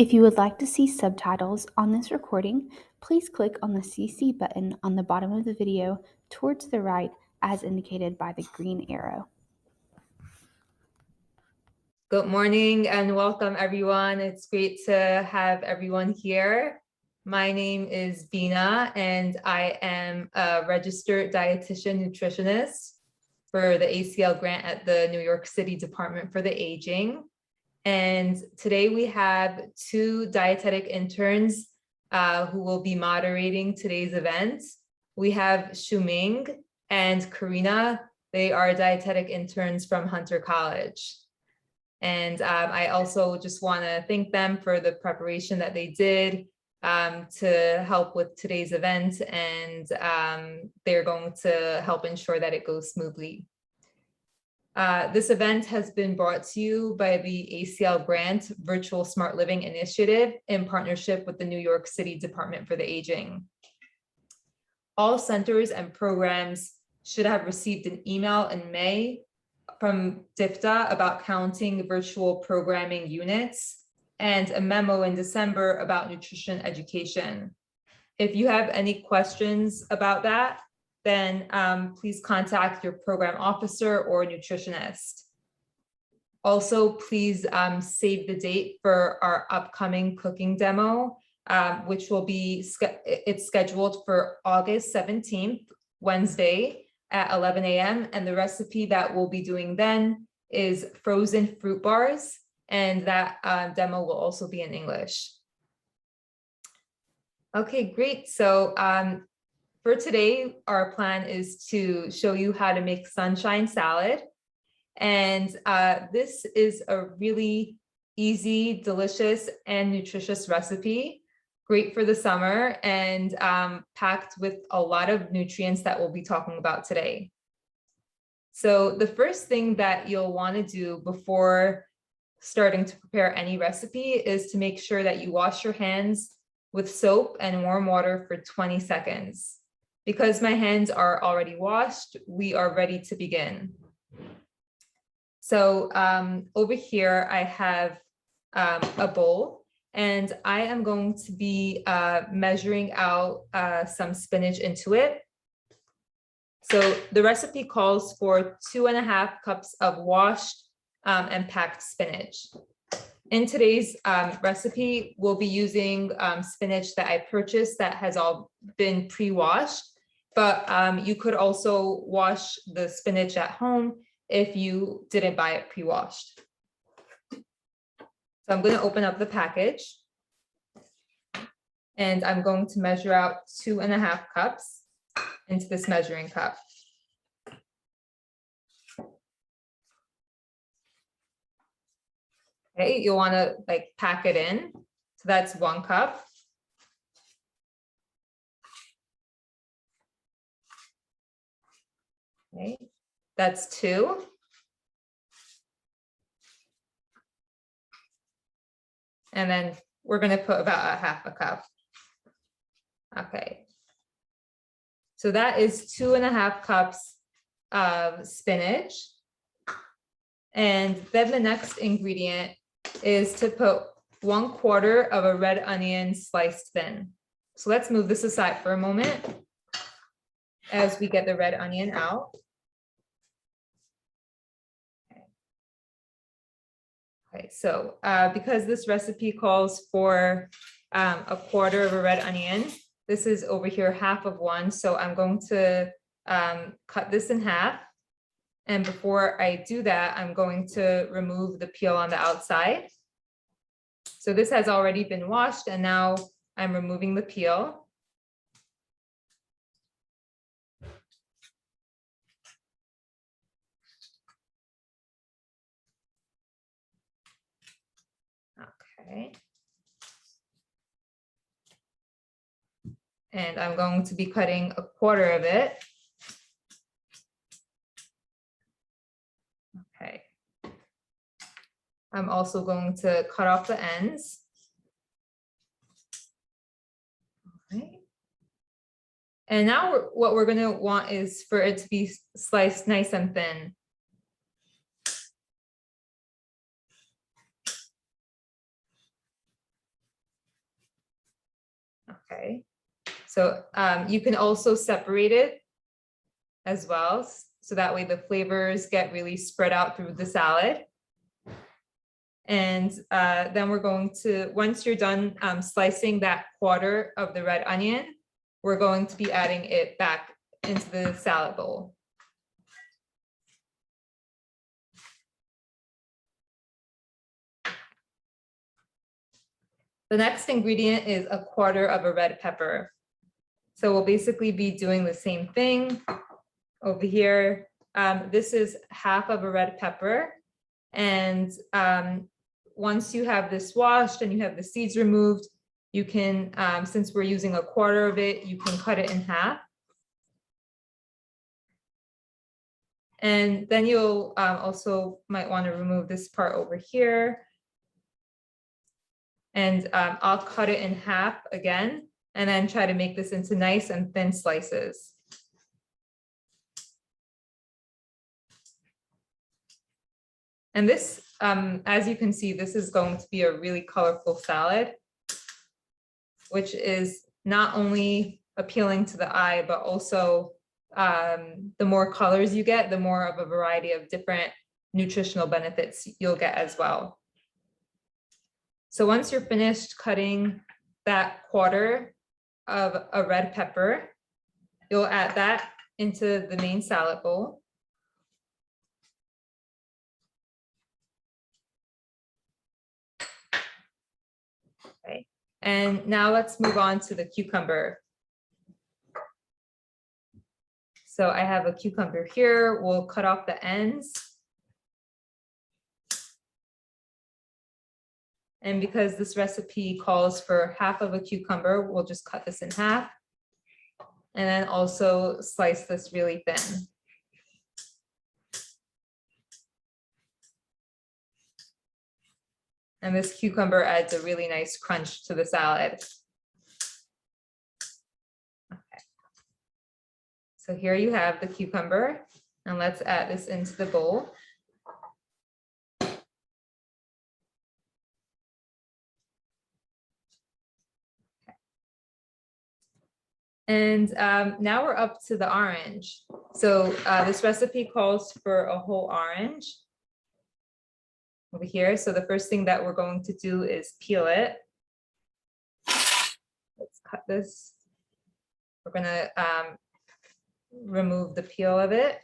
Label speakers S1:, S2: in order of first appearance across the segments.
S1: If you would like to see subtitles on this recording, please click on the CC button on the bottom of the video towards the right as indicated by the green arrow.
S2: Good morning and welcome everyone. It's great to have everyone here. My name is Bina and I am a registered dietitian nutritionist for the ACL grant at the New York City Department for the Aging. And today we have two dietetic interns who will be moderating today's event. We have Shuming and Karina. They are dietetic interns from Hunter College. And I also just want to thank them for the preparation that they did to help with today's event, and they're going to help ensure that it goes smoothly. This event has been brought to you by the ACL Grant Virtual Smart Living Initiative in partnership with the New York City Department for the Aging. All centers and programs should have received an email in May from DFTA about counting virtual programming units and a memo in December about nutrition education. If you have any questions about that, then please contact your program officer or nutritionist. Also, please save the date for our upcoming cooking demo, which will be, it's scheduled for August 17th, Wednesday at 11 a.m. And the recipe that we'll be doing then is frozen fruit bars. And that demo will also be in English. Okay, great. So for today, our plan is to show you how to make sunshine salad. And this is a really easy, delicious, and nutritious recipe. Great for the summer and packed with a lot of nutrients that we'll be talking about today. So the first thing that you'll want to do before starting to prepare any recipe is to make sure that you wash your hands with soap and warm water for 20 seconds. Because my hands are already washed, we are ready to begin. So over here, I have a bowl. And I am going to be measuring out some spinach into it. So the recipe calls for 2.5 cups of washed and packed spinach. In today's recipe, we'll be using spinach that I purchased that has all been pre-washed, but you could also wash the spinach at home if you didn't buy it pre-washed. So I'm going to open up the package and I'm going to measure out 2.5 cups into this measuring cup. Okay, you'll want to pack it in. So that's 1 cup. Okay, that's 2. And then we're going to put about 1/2 cup. Okay. So that is 2.5 cups of spinach. And then the next ingredient is to put 1/4 of a red onion sliced thin. So let's move this aside for a moment as we get the red onion out. Okay, so because this recipe calls for 1/4 of a red onion, this is over here 1/2 of one. So I'm going to cut this in half. And before I do that, I'm going to remove the peel on the outside. So this has already been washed and now I'm removing the peel. Okay. And I'm going to be cutting 1/4 of it. Okay. I'm also going to cut off the ends. Okay. And now what we're going to want is for it to be sliced nice and thin. Okay, so you can also separate it as well, so that way the flavors get really spread out through the salad. And then we're going to, once you're done slicing that quarter of the red onion, we're going to be adding it back into the salad bowl. The next ingredient is a quarter of a red pepper. So we'll basically be doing the same thing over here. This is half of a red pepper. And once you have this washed and you have the seeds removed, you can, since we're using a quarter of it, you can cut it in half. And then you'll also might want to remove this part over here. And I'll cut it in half again, and then try to make this into nice and thin slices. And this, as you can see, this is going to be a really colorful salad, which is not only appealing to the eye, but also the more colors you get, the more of a variety of different nutritional benefits you'll get as well. So once you're finished cutting that quarter of a red pepper, you'll add that into the main salad bowl. Okay. And now let's move on to the cucumber. So I have a cucumber here. We'll cut off the ends. And because this recipe calls for half of a cucumber, we'll just cut this in half. And then also slice this really thin. And this cucumber adds a really nice crunch to the salad. Okay. So here you have the cucumber, and let's add this into the bowl. And now we're up to the orange. So this recipe calls for a whole orange over here. So the first thing that we're going to do is peel it. Let's cut this. We're gonna remove the peel of it.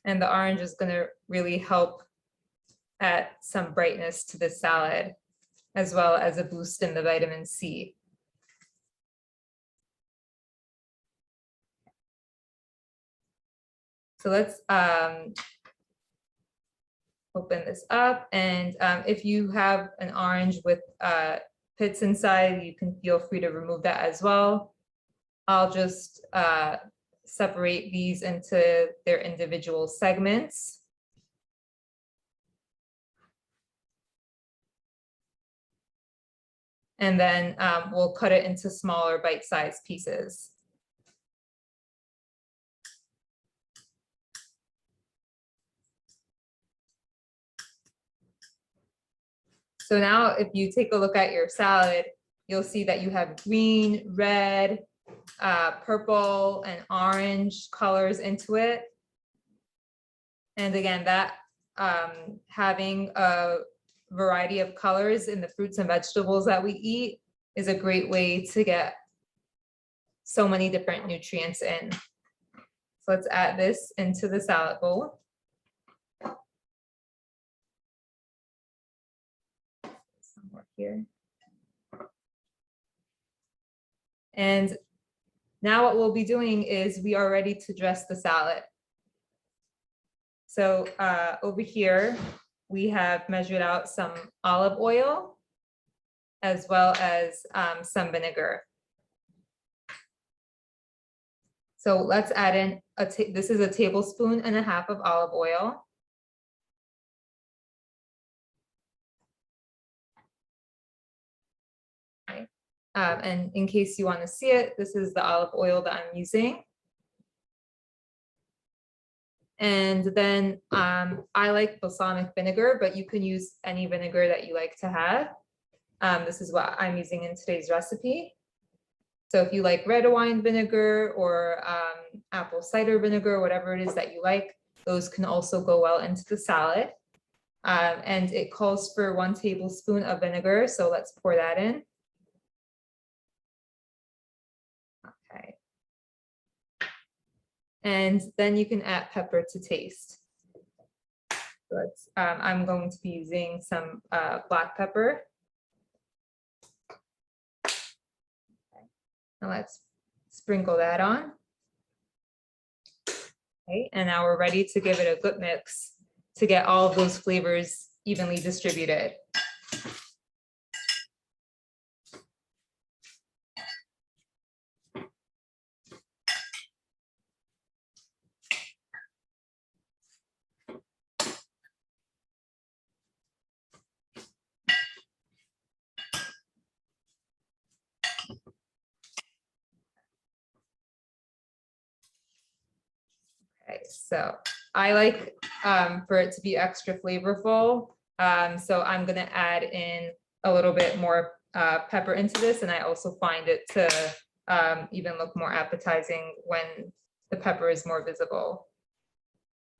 S2: And the orange is going to really help add some brightness to the salad, as well as a boost in the vitamin C. So let's open this up. And if you have an orange with pits inside, you can feel free to remove that as well. I'll just separate these into their individual segments. And then we'll cut it into smaller bite-sized pieces. So now if you take a look at your salad, you'll see that you have green, red, purple, and orange colors into it. And again, that having a variety of colors in the fruits and vegetables that we eat is a great way to get so many different nutrients in. So let's add this into the salad bowl. Some more here. And now what we'll be doing is we are ready to dress the salad. So over here, we have measured out some olive oil as well as some vinegar. So let's add in, this is a tablespoon and a half of olive oil. Okay. And in case you want to see it, this is the olive oil that I'm using. And then I like balsamic vinegar, but you can use any vinegar that you like to have. This is what I'm using in today's recipe. So if you like red wine vinegar or apple cider vinegar, whatever it is that you like, those can also go well into the salad. And it calls for 1 tablespoon of vinegar. So let's pour that in. Okay. And then you can add pepper to taste. So I'm going to be using some black pepper. Okay. Now let's sprinkle that on. Okay, and now we're ready to give it a good mix to get all of those flavors evenly distributed. Okay, so I like for it to be extra flavorful. So I'm gonna add in a little bit more pepper into this, and I also find it to even look more appetizing when the pepper is more visible.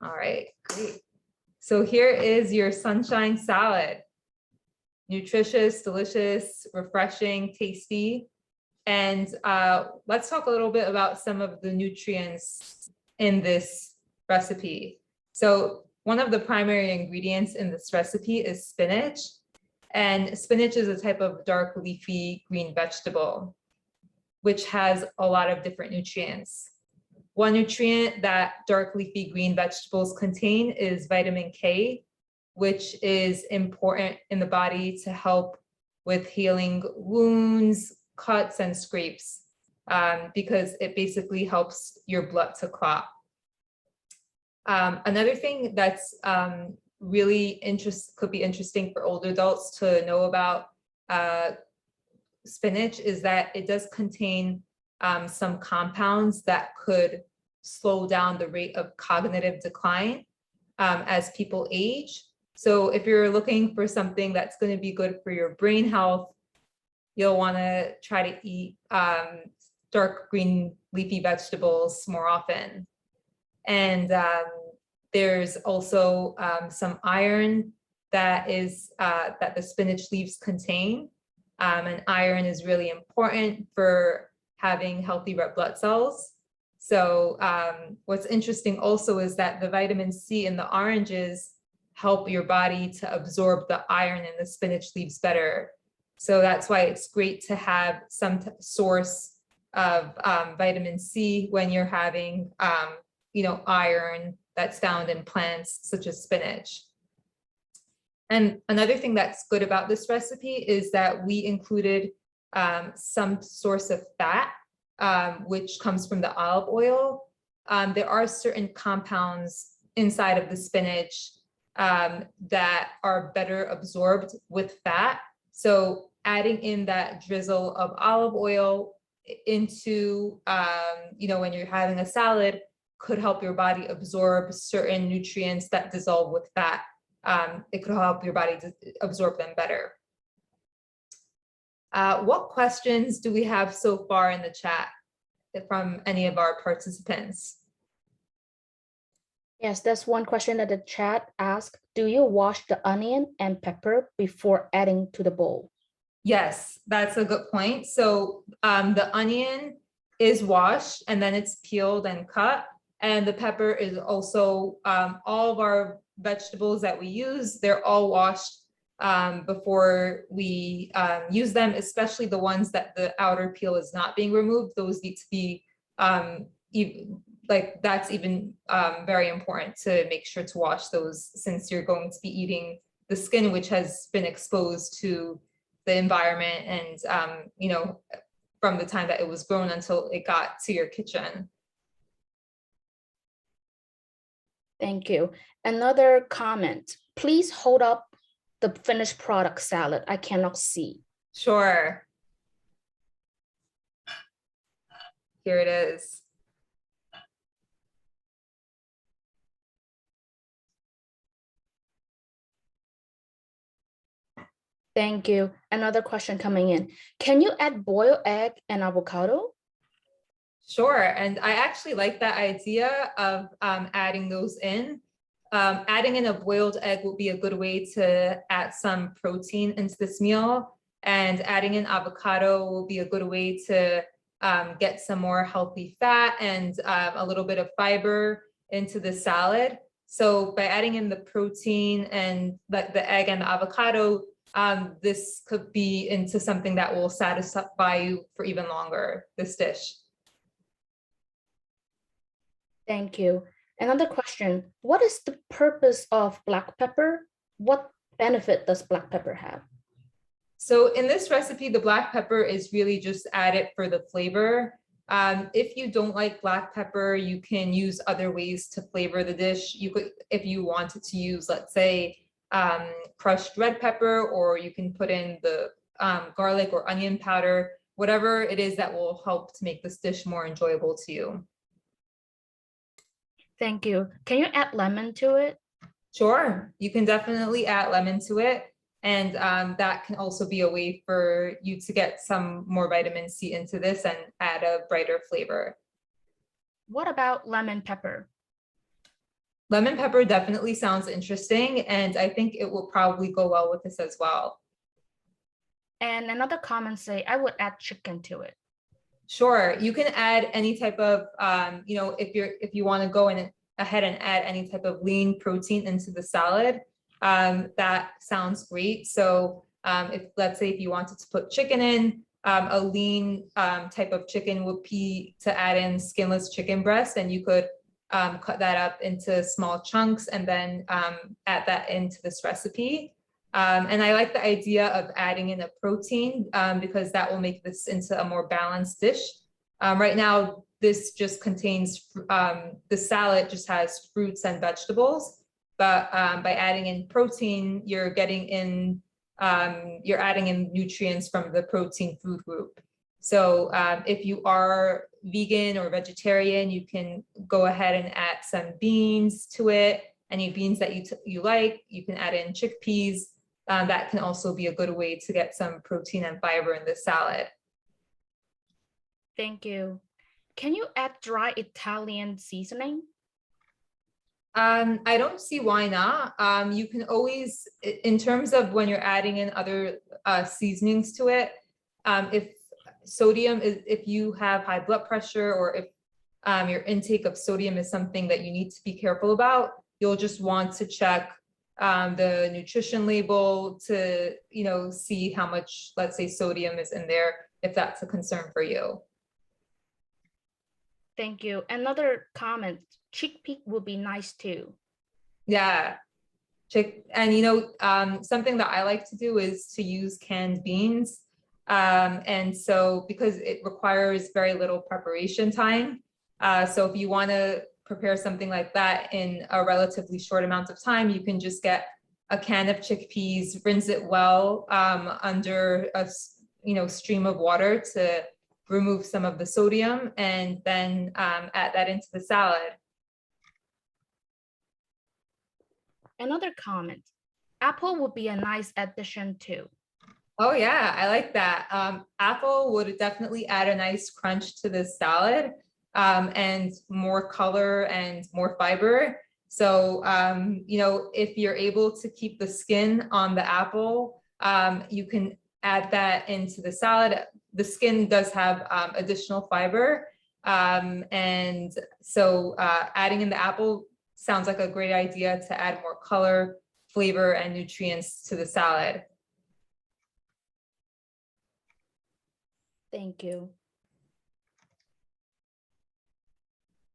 S2: All right, great. So here is your sunshine salad. Nutritious, delicious, refreshing, tasty. And let's talk a little bit about some of the nutrients in this recipe. So one of the primary ingredients in this recipe is spinach. And spinach is a type of dark leafy green vegetable, which has a lot of different nutrients. One nutrient that dark leafy green vegetables contain is vitamin K, which is important in the body to help with healing wounds, cuts, and scrapes, because it basically helps your blood to clot. Another thing that's really could be interesting for older adults to know about spinach is that it does contain some compounds that could slow down the rate of cognitive decline as people age. So if you're looking for something that's going to be good for your brain health, you'll want to try to eat dark green leafy vegetables more often. And there's also some iron that the spinach leaves contain. And iron is really important for having healthy red blood cells. So what's interesting also is that the vitamin C in the oranges help your body to absorb the iron in the spinach leaves better. So that's why it's great to have some source of vitamin C when you're having iron that's found in plants such as spinach. And another thing that's good about this recipe is that we included some source of fat, which comes from the olive oil. There are certain compounds inside of the spinach that are better absorbed with fat. So adding in that drizzle of olive oil into, when you're having a salad could help your body absorb certain nutrients that dissolve with fat. It could help your body to absorb them better. What questions do we have so far in the chat from any of our participants?
S3: Yes, that's one question that the chat asked. Do you wash the onion and pepper before adding to the bowl?
S2: Yes, that's a good point. So the onion is washed and then it's peeled and cut. And the pepper is also, all of our vegetables that we use, they're all washed before we use them, especially the ones that the outer peel is not being removed. Those need to be, that's even very important to make sure to wash those, since you're going to be eating the skin, which has been exposed to the environment and, from the time that it was grown until it got to your kitchen.
S3: Thank you. Another comment. Please hold up the finished product salad. I cannot see.
S2: Sure. here it is.
S3: Thank you. Another question coming in. Can you add boiled egg and avocado?
S2: Sure, and I actually like that idea of adding those in. Adding in a boiled egg will be a good way to add some protein into this meal, and adding in avocado will be a good way to get some more healthy fat and a little bit of fiber into the salad. So by adding in the protein and like the egg and the avocado, this could be into something that will satisfy you for even longer, this dish.
S3: Thank you. Another question. What is the purpose of black pepper? What benefit does black pepper have?
S2: So in this recipe, the black pepper is really just added for the flavor. If you don't like black pepper, you can use other ways to flavor the dish. You could, if you wanted to use, let's say, crushed red pepper, or you can put in the garlic or onion powder, whatever it is that will help to make this dish more enjoyable to you.
S3: Thank you. Can you add lemon to it?
S2: Sure, you can definitely add lemon to it. And that can also be a way for you to get some more vitamin C into this and add a brighter flavor.
S3: What about lemon pepper?
S2: Lemon pepper definitely sounds interesting, and I think it will probably go well with this as well.
S3: And another comment say, I would add chicken to it.
S2: Sure, you can add any type of, if you want to go in ahead and add any type of lean protein into the salad, that sounds great. So if, let's say, if you wanted to put chicken in, a lean type of chicken would be to add in skinless chicken breast, and you could cut that up into small chunks and then add that into this recipe. And I like the idea of adding in a protein because that will make this into a more balanced dish. Right now, this just contains, the salad just has fruits and vegetables, but by adding in protein, you're adding in nutrients from the protein food group. So if you are vegan or vegetarian, you can go ahead and add some beans to it. Any beans that you like, you can add in chickpeas. That can also be a good way to get some protein and fiber in the salad.
S3: Thank you. Can you add dry Italian seasoning?
S2: I don't see why not. You can always, in terms of when you're adding in other seasonings to it, if you have high blood pressure, or if your intake of sodium is something that you need to be careful about, you'll just want to check the nutrition label to, see how much, let's say, sodium is in there, if that's a concern for you.
S3: Thank you. Another comment, chickpea would be nice too.
S2: Yeah. And something that I like to do is to use canned beans. And so because it requires very little preparation time, so if you want to prepare something like that in a relatively short amount of time, you can just get a can of chickpeas, rinse it well under a stream of water to remove some of the sodium, and then add that into the salad.
S3: Another comment, apple would be a nice addition too.
S2: Oh yeah, I like that. Apple would definitely add a nice crunch to this salad, and more color and more fiber. So, if you're able to keep the skin on the apple, you can add that into the salad. The skin does have additional fiber. And so adding in the apple sounds like a great idea to add more color, flavor, and nutrients to the salad.
S3: Thank you.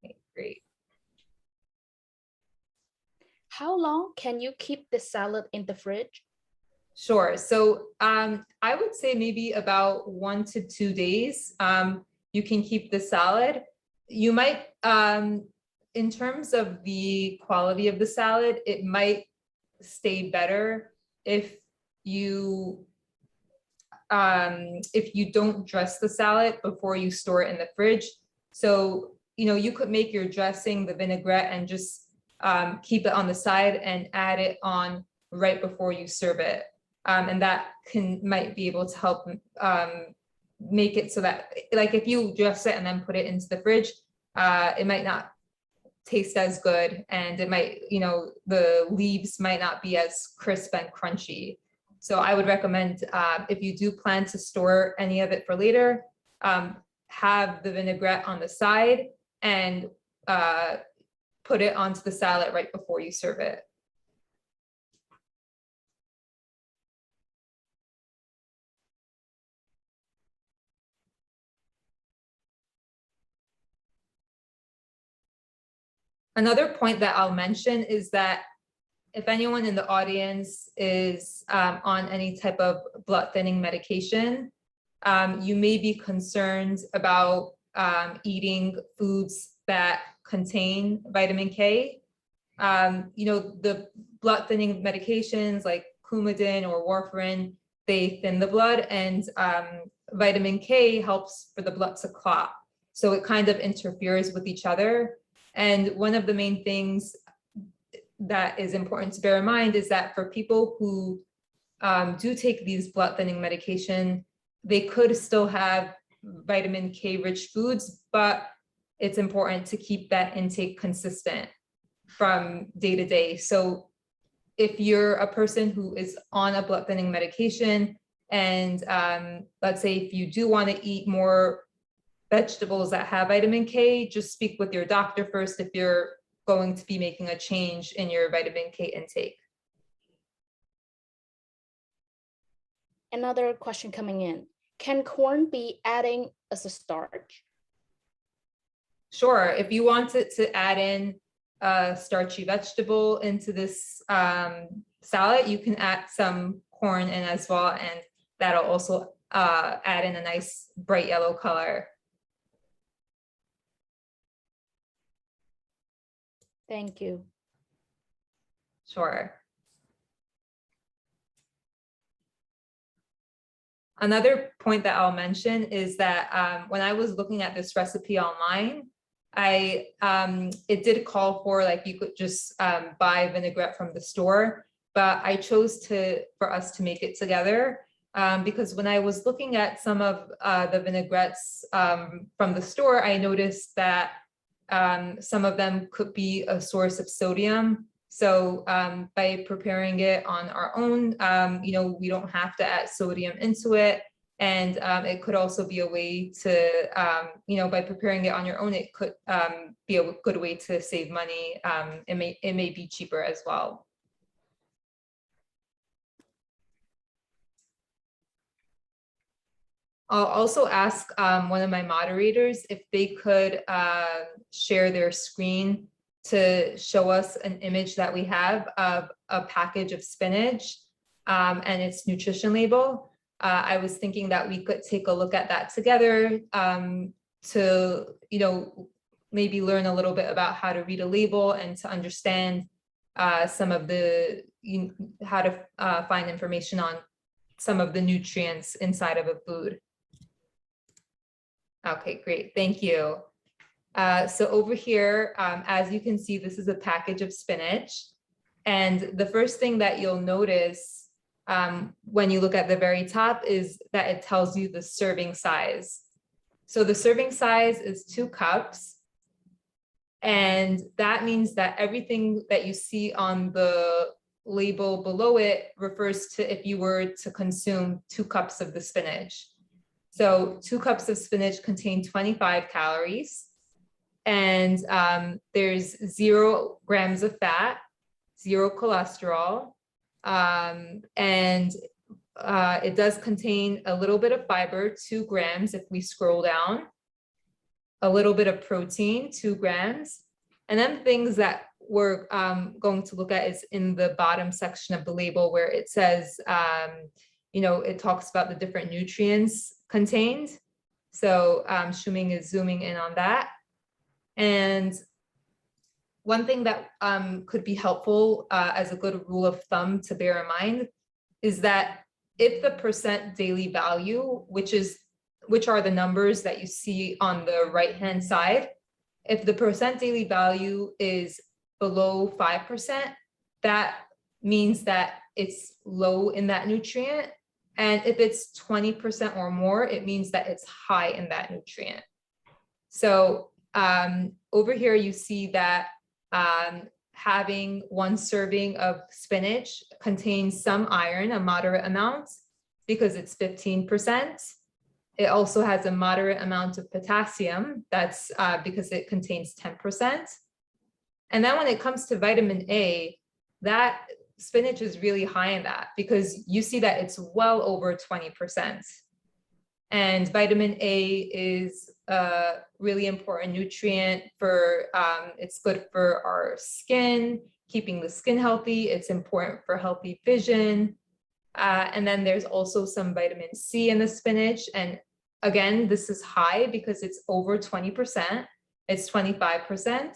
S2: Okay, great.
S3: How long can you keep the salad in the fridge?
S2: Sure. So I would say maybe about 1 to 2 days. You can keep the salad. You might, in terms of the quality of the salad, it might stay better if you don't dress the salad before you store it in the fridge. So, you could make your dressing, the vinaigrette, and just keep it on the side and add it on right before you serve it. And that might be able to help make it so that, like, if you dress it and then put it into the fridge, it might not taste as good, and it might, the leaves might not be as crisp and crunchy. So I would recommend, if you do plan to store any of it for later, have the vinaigrette on the side and put it onto the salad right before you serve it. Another point that I'll mention is that if anyone in the audience is on any type of blood thinning medication, you may be concerned about eating foods that contain vitamin K. The blood thinning medications like Coumadin or warfarin, they thin the blood, and vitamin K helps for the blood to clot. So it kind of interferes with each other. And one of the main things that is important to bear in mind is that for people who do take these blood thinning medication, they could still have vitamin K rich foods, but it's important to keep that intake consistent from day to day. So if you're a person who is on a blood thinning medication, and let's say if you do want to eat more vegetables that have vitamin K, just speak with your doctor first if you're going to be making a change in your vitamin K intake.
S3: Another question coming in. Can corn be adding as a starch?
S2: Sure, if you wanted to add in a starchy vegetable into this salad, you can add some corn in as well, and that'll also add in a nice bright yellow color.
S3: Thank you.
S2: Sure. Another point that I'll mention is that when I was looking at this recipe online, it did call for, like, you could just buy vinaigrette from the store, but I chose for us to make it together because when I was looking at some of the vinaigrettes from the store, I noticed that some of them could be a source of sodium. So by preparing it on our own, we don't have to add sodium into it. And it could also be a way to, by preparing it on your own, it could be a good way to save money. It may be cheaper as well. I'll also ask one of my moderators if they could share their screen to show us an image that we have of a package of spinach and its nutrition label. I was thinking that we could take a look at that together to, maybe learn a little bit about how to read a label and to understand some of the, how to find information on some of the nutrients inside of a food. Okay, great, thank you. So over here, as you can see, this is a package of spinach. And the first thing that you'll notice when you look at the very top is that it tells you the serving size. So the serving size is 2 cups. And that means that everything that you see on the label below it refers to if you were to consume 2 cups of the spinach. So 2 cups of spinach contain 25 calories. And there's 0 grams of fat, 0 cholesterol, and it does contain a little bit of fiber, 2 grams if we scroll down, a little bit of protein, 2 grams, and then things that we're going to look at is in the bottom section of the label where it says, it talks about the different nutrients contained. So Shuming is zooming in on that. And one thing that could be helpful as a good rule of thumb to bear in mind is that if the % daily value, which is which are the numbers that you see on the right-hand side. If the percent daily value is below 5%, that means that it's low in that nutrient. And if it's 20% or more, it means that it's high in that nutrient. So over here, you see that having 1 serving of spinach contains some iron, a moderate amount, because it's 15%. It also has a moderate amount of potassium. That's because it contains 10%. And then when it comes to vitamin A, that spinach is really high in that, because you see that it's well over 20%. And vitamin A is a really important nutrient for, it's good for our skin, keeping the skin healthy. It's important for healthy vision. And then there's also some vitamin C in the spinach. And again, this is high because it's over 20%. It's 25%.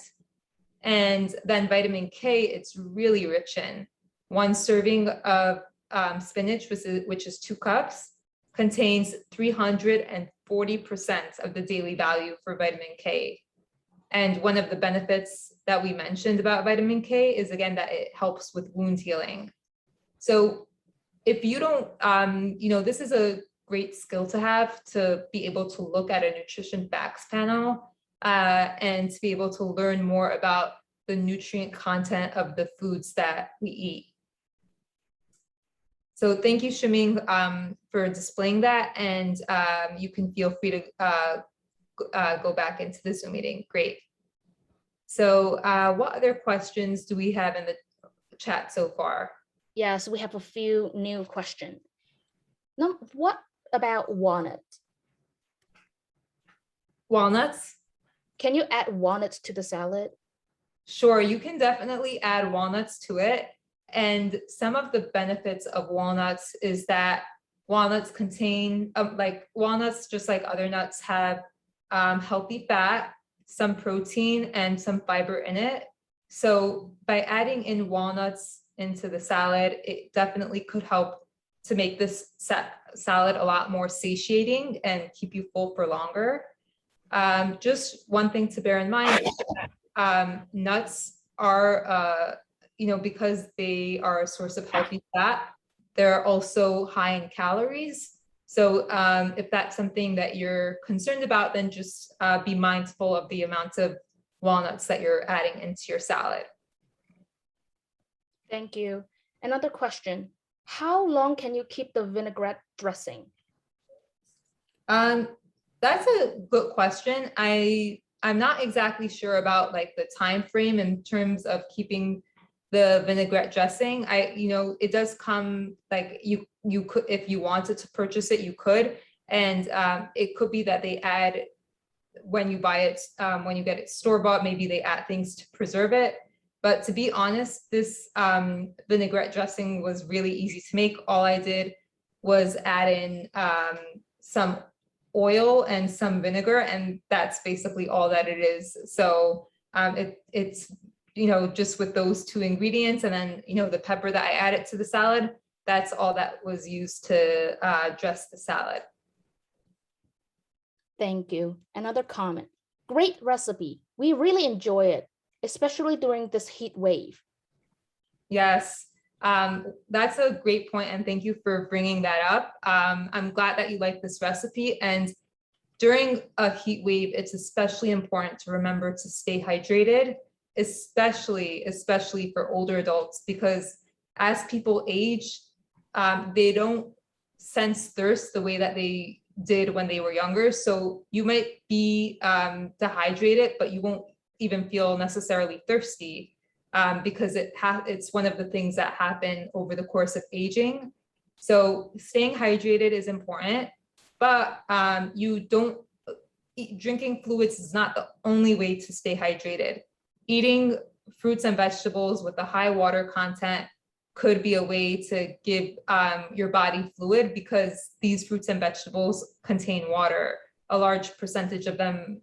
S2: And then vitamin K, it's really rich in. 1 serving of spinach, which is 2 cups, contains 340% of the daily value for vitamin K. And one of the benefits that we mentioned about vitamin K is, again, that it helps with wound healing. So if you don't, this is a great skill to have, to be able to look at a nutrition facts panel and to be able to learn more about the nutrient content of the foods that we eat. So thank you, Shiming, for displaying that, and you can feel free to go back into the Zoom meeting. Great. So what other questions do we have in the chat so far?
S3: Yes, we have a few new questions. Now, what about walnut?
S2: Walnuts?
S3: Can you add walnuts to the salad?
S2: Sure, you can definitely add walnuts to it. And some of the benefits of walnuts is that walnuts contain, walnuts, just like other nuts, have healthy fat, some protein, and some fiber in it. So by adding in walnuts into the salad, it definitely could help to make this salad a lot more satiating and keep you full for longer. Just one thing to bear in mind is that nuts are, because they are a source of healthy fat, they're also high in calories. So if that's something that you're concerned about, then just be mindful of the amount of walnuts that you're adding into your salad.
S3: Thank you. Another question. How long can you keep the vinaigrette dressing?
S2: That's a good question. I'm not exactly sure about the time frame in terms of keeping the vinaigrette dressing. It does come, you could, if you wanted to purchase it, you could, and it could be that they add, when you buy it, when you get it store-bought, maybe they add things to preserve it. But to be honest, this vinaigrette dressing was really easy to make. All I did was add in some oil and some vinegar, and that's basically all that it is. So it's just with those 2 ingredients, and then the pepper that I added to the salad, that's all that was used to dress the salad.
S3: Thank you. Another comment. Great recipe. We really enjoy it, especially during this heat wave.
S2: Yes, that's a great point, and thank you for bringing that up. I'm glad that you like this recipe, and during a heat wave, it's especially important to remember to stay hydrated, especially for older adults, because as people age, they don't sense thirst the way that they did when they were younger. So you might be dehydrated, but you won't even feel necessarily thirsty, because it's one of the things that happen over the course of aging. So staying hydrated is important, but drinking fluids is not the only way to stay hydrated. Eating fruits and vegetables with a high water content could be a way to give your body fluid, because these fruits and vegetables contain water. A large percentage of them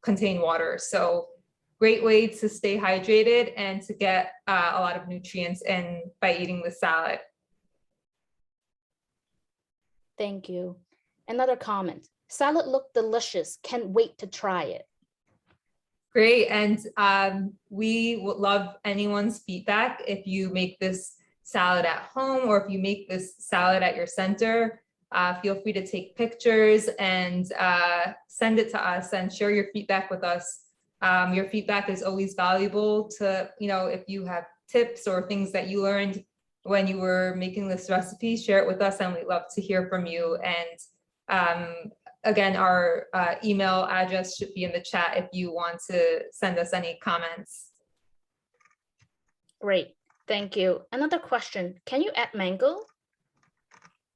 S2: contain water. So great way to stay hydrated and to get a lot of nutrients in by eating the salad.
S3: Thank you. Another comment. Salad looked delicious. Can't wait to try it.
S2: Great, and we would love anyone's feedback if you make this salad at home or if you make this salad at your center. Feel free to take pictures and send it to us and share your feedback with us. Your feedback is always valuable to, if you have tips or things that you learned when you were making this recipe, share it with us and we'd love to hear from you. And again, our email address should be in the chat if you want to send us any comments.
S3: Great, thank you. Another question, can you add mango?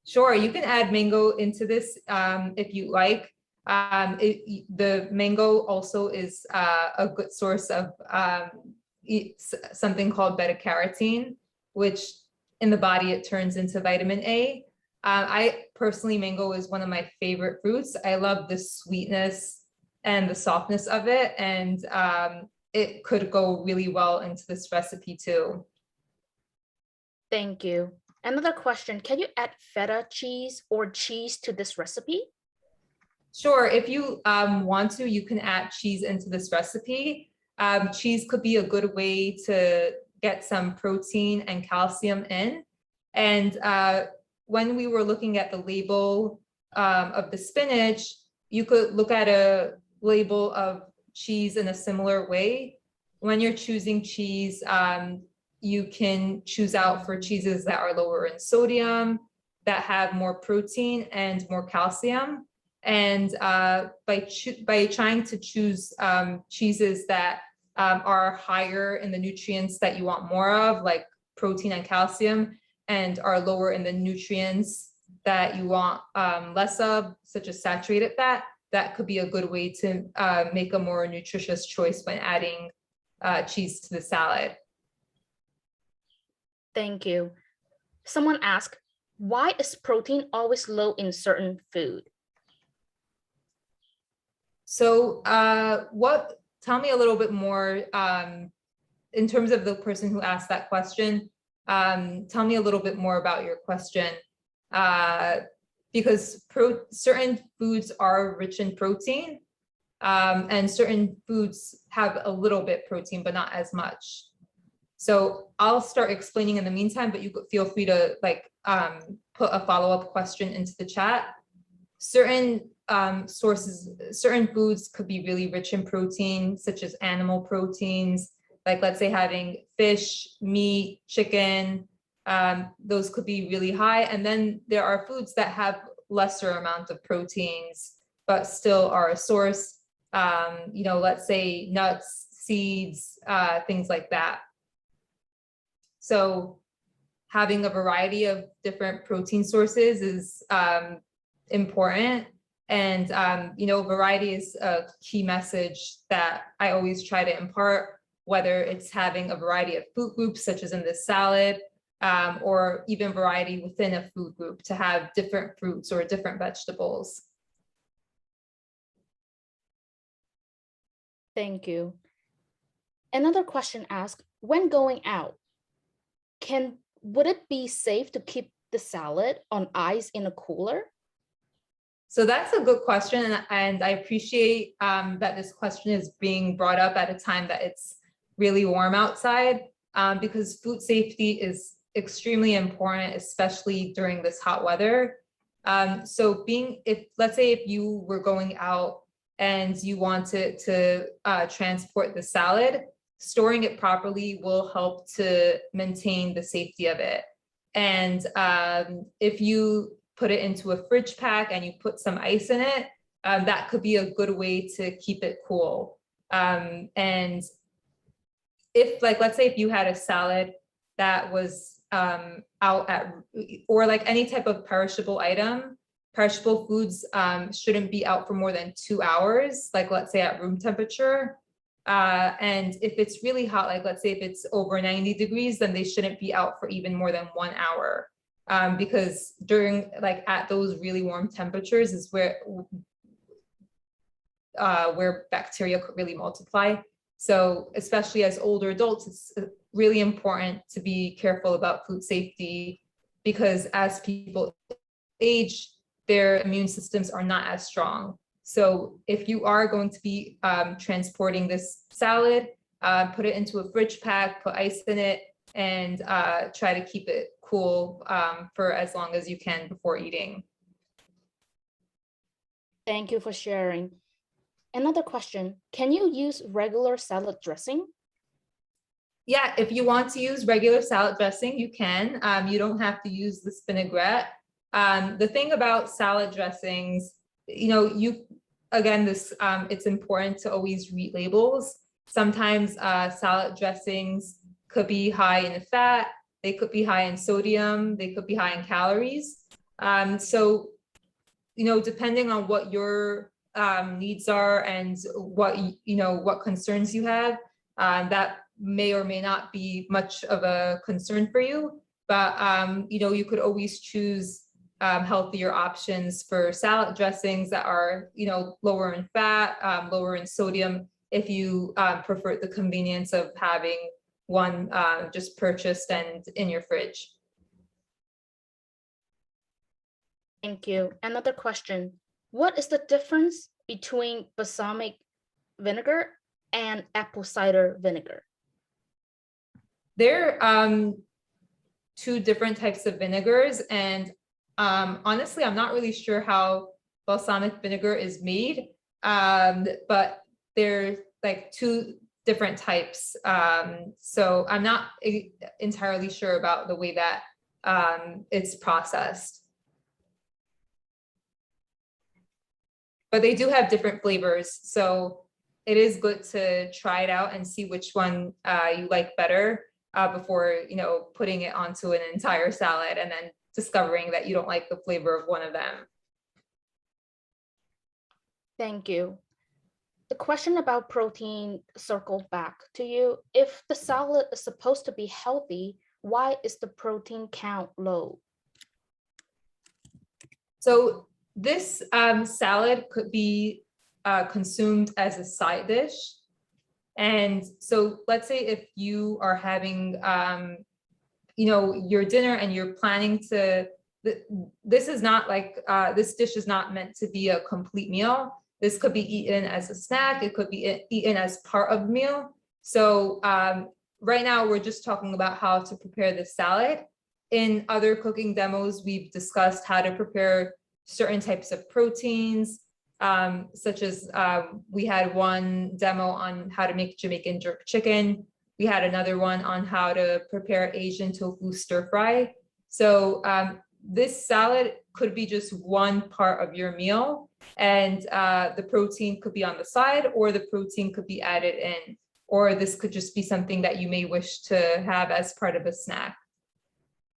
S2: Sure, you can add mango into this if you like. The mango also is a good source of something called beta carotene, which in the body it turns into vitamin A. I personally, mango is one of my favorite fruits. I love the sweetness and the softness of it, and it could go really well into this recipe too.
S3: Thank you. Another question, can you add feta cheese or cheese to this recipe?
S2: Sure, if you want to, you can add cheese into this recipe. Cheese could be a good way to get some protein and calcium in. And when we were looking at the label of the spinach, you could look at a label of cheese in a similar way. When you're choosing cheese, you can choose out for cheeses that are lower in sodium, that have more protein and more calcium. And by trying to choose cheeses that are higher in the nutrients that you want more of, like protein and calcium, and are lower in the nutrients that you want less of, such as saturated fat, that could be a good way to make a more nutritious choice when adding cheese to the salad.
S3: Thank you. Someone asked, why is protein always low in certain food?
S2: So tell me a little bit more in terms of the person who asked that question. Tell me a little bit more about your question, because certain foods are rich in protein and certain foods have a little bit protein, but not as much. So I'll start explaining in the meantime, but you could feel free to put a follow-up question into the chat. Certain certain foods could be really rich in protein, such as animal proteins, like let's say having fish, meat, chicken, those could be really high. And then there are foods that have lesser amount of proteins, but still are a source, let's say nuts, seeds, things like that. So having a variety of different protein sources is important. And, variety is a key message that I always try to impart, whether it's having a variety of food groups, such as in this salad, or even variety within a food group to have different fruits or different vegetables.
S3: Thank you. Another question asked, when going out, would it be safe to keep the salad on ice in a cooler?
S2: So that's a good question, and I appreciate that this question is being brought up at a time that it's really warm outside, because food safety is extremely important, especially during this hot weather. So let's say if you were going out and you wanted to transport the salad, storing it properly will help to maintain the safety of it. And if you put it into a fridge pack and you put some ice in it, that could be a good way to keep it cool. And if let's say if you had a salad that was out or like any type of perishable item, perishable foods shouldn't be out for more than 2 hours, like let's say at room temperature. And if it's really hot, like let's say if it's over 90 degrees, then they shouldn't be out for even more than 1 hour. Because during at those really warm temperatures is where bacteria could really multiply. So especially as older adults, it's really important to be careful about food safety, because as people age, their immune systems are not as strong. So if you are going to be transporting this salad, put it into a fridge pack, put ice in it, and try to keep it cool for as long as you can before eating.
S3: Thank you for sharing. Another question, can you use regular salad dressing?
S2: Yeah, if you want to use regular salad dressing, you can. You don't have to use this vinaigrette. The thing about salad dressings, it's important to always read labels. Sometimes salad dressings could be high in fat, they could be high in sodium, they could be high in calories. So, depending on what your needs are and what concerns you have, that may or may not be much of a concern for you, but you could always choose healthier options for salad dressings that are lower in fat, lower in sodium, if you prefer the convenience of having one just purchased and in your fridge.
S3: Thank you. Another question, what is the difference between balsamic vinegar and apple cider vinegar?
S2: They're two different types of vinegars, and honestly, I'm not really sure how balsamic vinegar is made, but they're like two different types. So I'm not entirely sure about the way that it's processed. But they do have different flavors, so it is good to try it out and see which one you like better before putting it onto an entire salad and then discovering that you don't like the flavor of one of them.
S3: Thank you. The question about protein circled back to you. If the salad is supposed to be healthy, why is the protein count low?
S2: So this salad could be consumed as a side dish. And so let's say if you are having, your dinner and you're planning to, this is not like, this dish is not meant to be a complete meal. This could be eaten as a snack. It could be eaten as part of the meal. So right now we're just talking about how to prepare this salad. In other cooking demos, we've discussed how to prepare certain types of proteins, such as we had one demo on how to make Jamaican jerk chicken. We had another one on how to prepare Asian tofu stir fry. So this salad could be just one part of your meal, and the protein could be on the side, or the protein could be added in, or this could just be something that you may wish to have as part of a snack.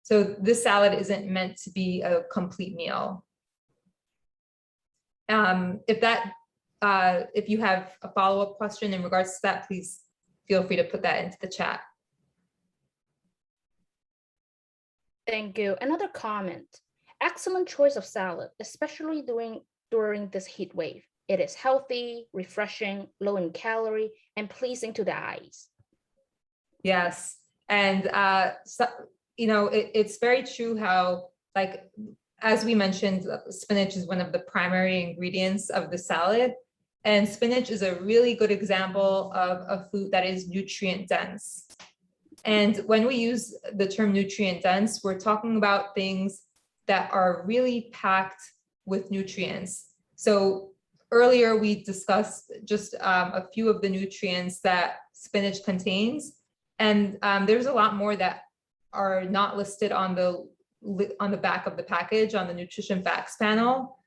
S2: So this salad isn't meant to be a complete meal. If you have a follow-up question in regards to that, please feel free to put that into the chat.
S3: Thank you. Another comment. Excellent choice of salad, especially during this heat wave. It is healthy, refreshing, low in calorie, and pleasing to the eyes.
S2: Yes, and it's very true how, like, as we mentioned, spinach is one of the primary ingredients of the salad. And spinach is a really good example of a food that is nutrient dense. And when we use the term nutrient dense, we're talking about things that are really packed with nutrients. So earlier we discussed just a few of the nutrients that spinach contains. And there's a lot more that are not listed on the back of the package on the nutrition facts panel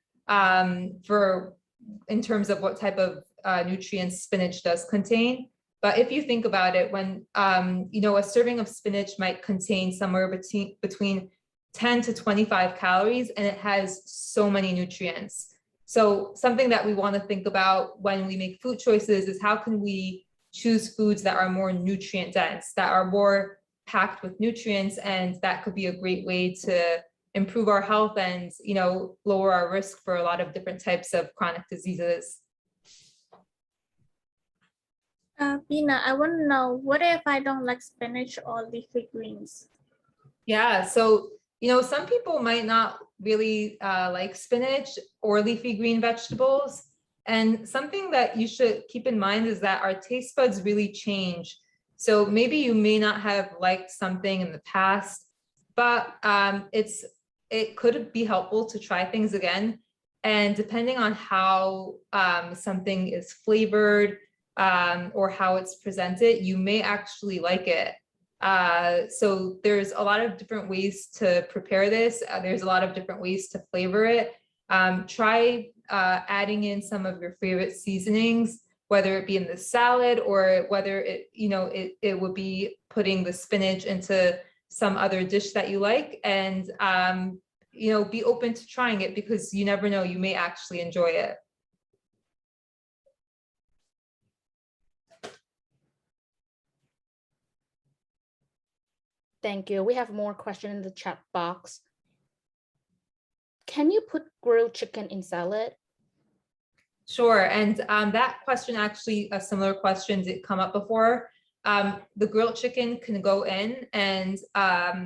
S2: in terms of what type of nutrients spinach does contain. But if you think about it, when a serving of spinach might contain somewhere between 10 to 25 calories, and it has so many nutrients. So something that we want to think about when we make food choices is how can we choose foods that are more nutrient dense, that are more packed with nutrients, and that could be a great way to improve our health and lower our risk for a lot of different types of chronic diseases.
S4: Bina, I want to know, what if I don't like spinach or leafy greens?
S2: Yeah, so some people might not really like spinach or leafy green vegetables. And something that you should keep in mind is that our taste buds really change. So maybe you may not have liked something in the past, but it could be helpful to try things again. And depending on how something is flavored or how it's presented, you may actually like it. So there's a lot of different ways to prepare this. There's a lot of different ways to flavor it. Try adding in some of your favorite seasonings, whether it be in the salad or whether it would be putting the spinach into some other dish that you like, and be open to trying it, because you never know, you may actually enjoy it.
S3: Thank you. We have more questions in the chat box. Can you put grilled chicken in salad?
S2: Sure, and that question, actually a similar question did come up before. The grilled chicken can go in, and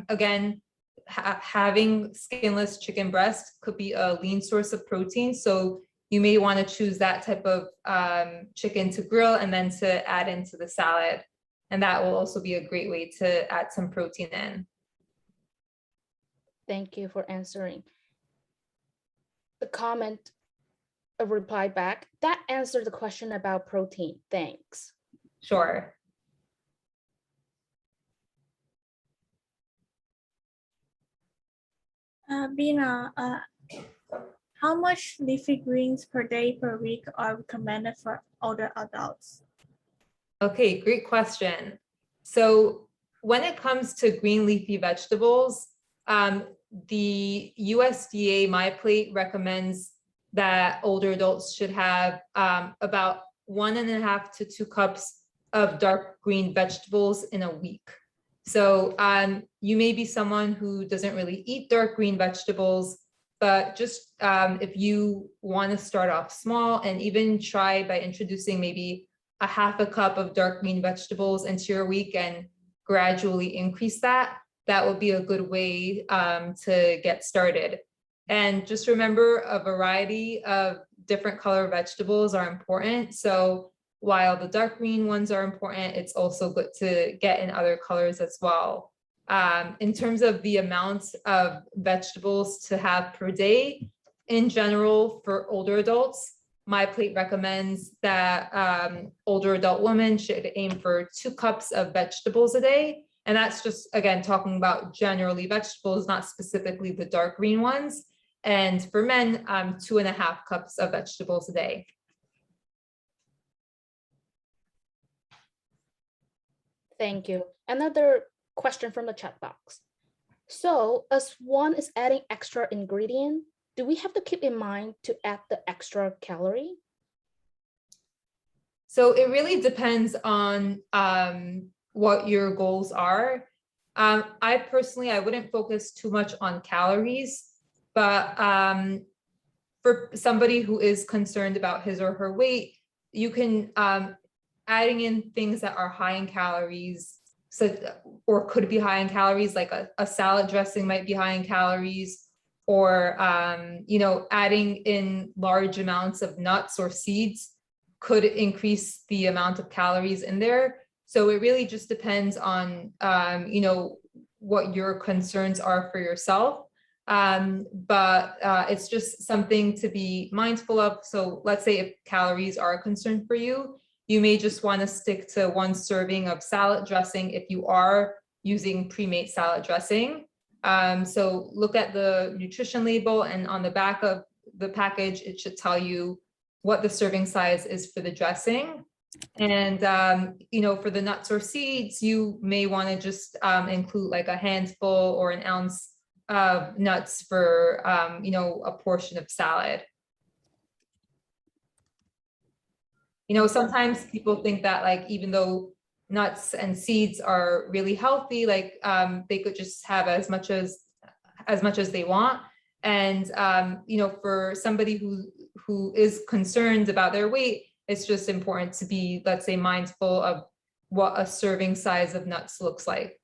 S2: again, having skinless chicken breast could be a lean source of protein. So you may want to choose that type of chicken to grill and then to add into the salad. And that will also be a great way to add some protein in.
S3: Thank you for answering. The comment replied back, that answered the question about protein. Thanks.
S2: Sure.
S4: Bina, how much leafy greens per day per week are recommended for older adults?
S2: Okay, great question. So when it comes to green leafy vegetables, the USDA MyPlate recommends that older adults should have about 1.5 to 2 cups of dark green vegetables in a week. So you may be someone who doesn't really eat dark green vegetables, but just if you want to start off small and even try by introducing maybe 1/2 cup of dark green vegetables into your week and gradually increase that, that would be a good way to get started. And just remember, a variety of different color vegetables are important. So while the dark green ones are important, it's also good to get in other colors as well. In terms of the amount of vegetables to have per day, in general, for older adults, MyPlate recommends that older adult women should aim for 2 cups of vegetables a day. And that's just, again, talking about generally vegetables, not specifically the dark green ones. And for men, 2.5 cups of vegetables a day.
S3: Thank you. Another question from the chat box. So as one is adding extra ingredient, do we have to keep in mind to add the extra calorie?
S2: So it really depends on what your goals are. I personally wouldn't focus too much on calories, but for somebody who is concerned about his or her weight, you can adding in things that are high in calories, or could be high in calories, like a salad dressing might be high in calories, or adding in large amounts of nuts or seeds could increase the amount of calories in there. So it really just depends on what your concerns are for yourself. But it's just something to be mindful of. So let's say if calories are a concern for you, you may just want to stick to 1 serving of salad dressing if you are using pre-made salad dressing. So look at the nutrition label, and on the back of the package, it should tell you what the serving size is for the dressing. And for the nuts or seeds, you may want to just include like a handful or an ounce of nuts for a portion of salad. Sometimes people think that, like, even though nuts and seeds are really healthy, like they could just have as much as they want. And for somebody who is concerned about their weight, it's just important to be, let's say, mindful of what a serving size of nuts looks like.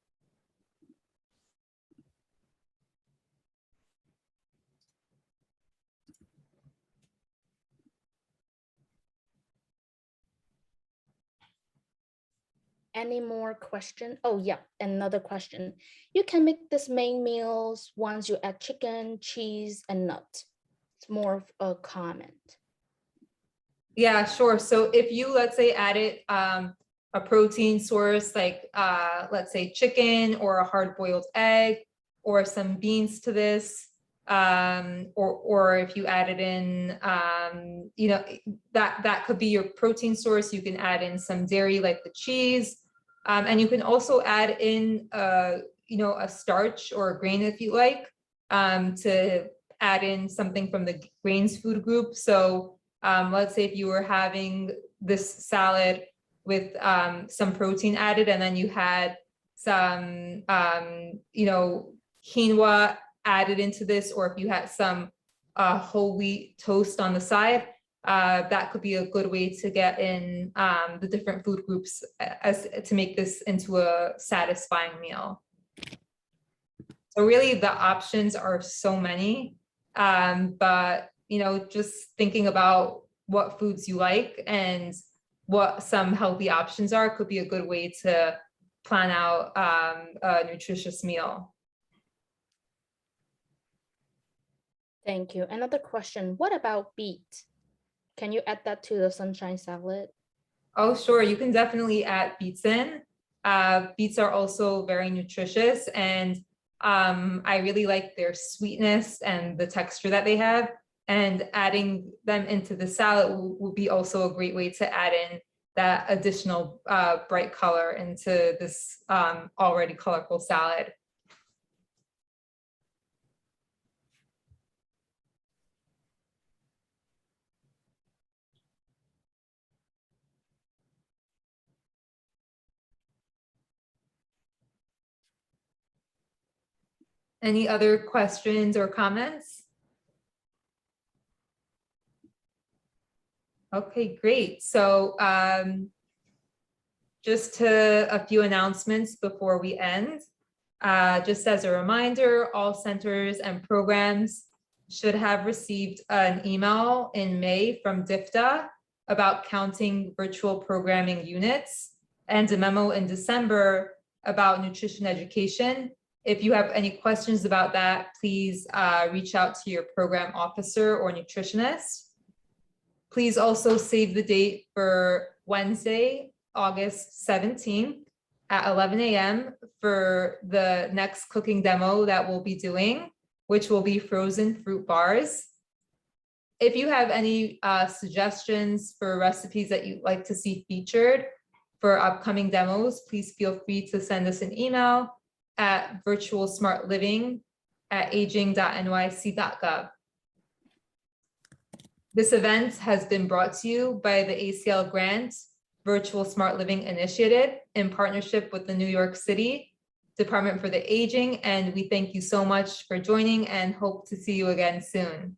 S3: any more question? Oh yeah, another question. You can make this main meals once you add chicken, cheese, and nuts. It's more of a comment.
S2: Yeah, sure. So if you, let's say, added a protein source like let's say chicken or a hard-boiled egg or some beans to this, or if you added in you know, that could be your protein source. You can add in some dairy like the cheese, and you can also add in you know, a starch or a grain if you like, to add in something from the grains food group. So let's say if you were having this salad with some protein added, and then you had some you know, quinoa added into this, or if you had some whole wheat toast on the side, that could be a good way to get in the different food groups as to make this into a satisfying meal. So really the options are so many, but you know, just thinking about what foods you like and what some healthy options are could be a good way to plan out a nutritious meal.
S3: Thank you. Another question. What about beet? Can you add that to the sunshine salad?
S2: Oh, sure. You can definitely add beets in. Beets are also very nutritious, and I really like their sweetness and the texture that they have. And adding them into the salad will be also a great way to add in that additional bright color into this already colorful salad. Any other questions or comments? Okay, great. So just a few announcements before we end. Just as a reminder, all centers and programs should have received an email in May from DIFTA about counting virtual programming units, and a memo in December about nutrition education. If you have any questions about that, please reach out to your program officer or nutritionist. Please also save the date for Wednesday, August 17th at 11 a.m. for the next cooking demo that we'll be doing, which will be frozen fruit bars. If you have any suggestions for recipes that you'd like to see featured for upcoming demos, please feel free to send us an email at virtualsmartliving@aging.nyc.gov. This event has been brought to you by the ACL Grant Virtual Smart Living Initiative in partnership with the New York City Department for the Aging, and we thank you so much for joining and hope to see you again soon.